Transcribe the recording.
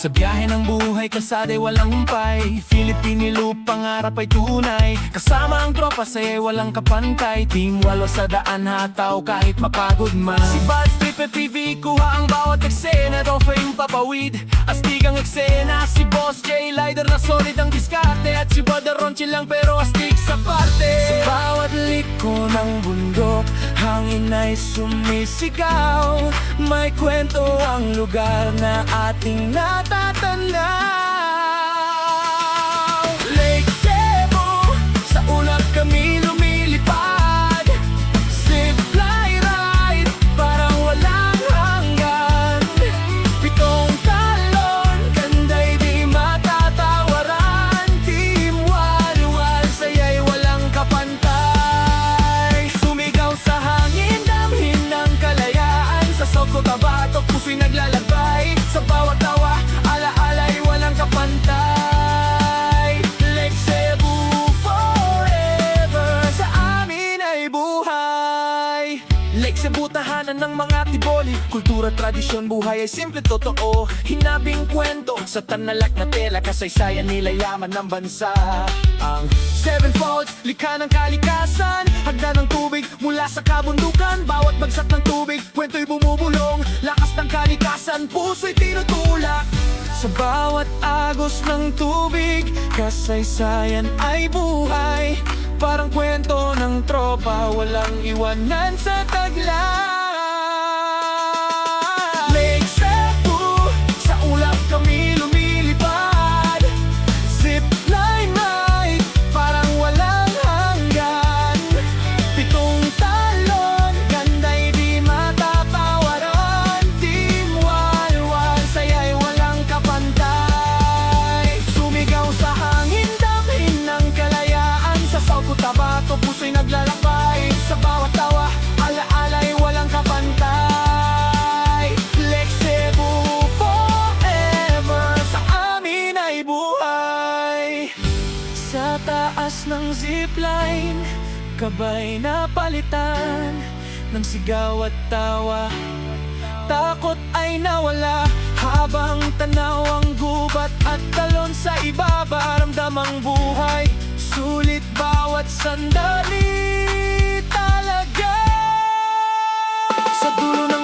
Sa biyahe ng buhay, kasaday walang humpay. Philippine loop, pangarap ay tunay. Kasama ang tropa, sa'y walang kapantay. Team walo sa daan, hataw kahit mapagod man. Si Bad Strip at TV, kuha ang bawat eksena. Tropa yung papawid, astigang eksena. Si Boss J, lider na solid ang diskarte. At si Badaron, chill lang pero astig sa parte. Sa bawat liko ng bundok, hangin ay sumisigaw. May kwento ang lugar na ating natatanaw. Lake Cebu, sa ulap kami lumilipad. Zipline ride, parang walang hanggan. Pitong talon, ganda'y di matatawaran. Team Walwal, saya'y walang kapantay. Sumigaw sa hangin, damhin ng kalayaan. Sa Soco, Tabato, puso'y naglalakbay. Sa bawat tawa, ala-ala'y walang kapantay. Lake Cebu forever, sa amin ay buhay. Lake Cebu, tahanan ng mga tiboli. Kultura, tradisyon, buhay ay simple totoo. Hinabing kwento sa tanalak na tela. Kasaysayan nila'y yaman ng bansa. Ang Seven Falls, likha ng kalikasan. Hagdan ng tubig mula sa kabundukan. Bawat bagsak ng tubig, kwento'y bumubulong. Lakas ng kalikasan, puso'y tinutulak. Sa bawat agos ng tubig, kasaysayan ay buhay. Parang kwento ng tropa, walang iwanan sa tagla. Lake Cebu, sa ulap kami lumilipad. Zipline ride, parang walang hanggan. Pitong talon, ganda'y di matatawaran. Team Walwal, saya'y walang kapantay. Sumigaw sa hangin, damhin ng kalayaan. Sa Soco, Tabato, puso'y naglalakbay. Sa bawat tawa, ala-ala'y walang kapantay. Lake Cebu forever, sa amin ay buhay. Sa taas ng zipline, kabay na palitan ng sigaw at tawa. Takot ay nawala habang tanaw ang gubat at talon sa ibaba. Ramdam ang buhay, sulit bawat sandali talaga. Sa dulo ng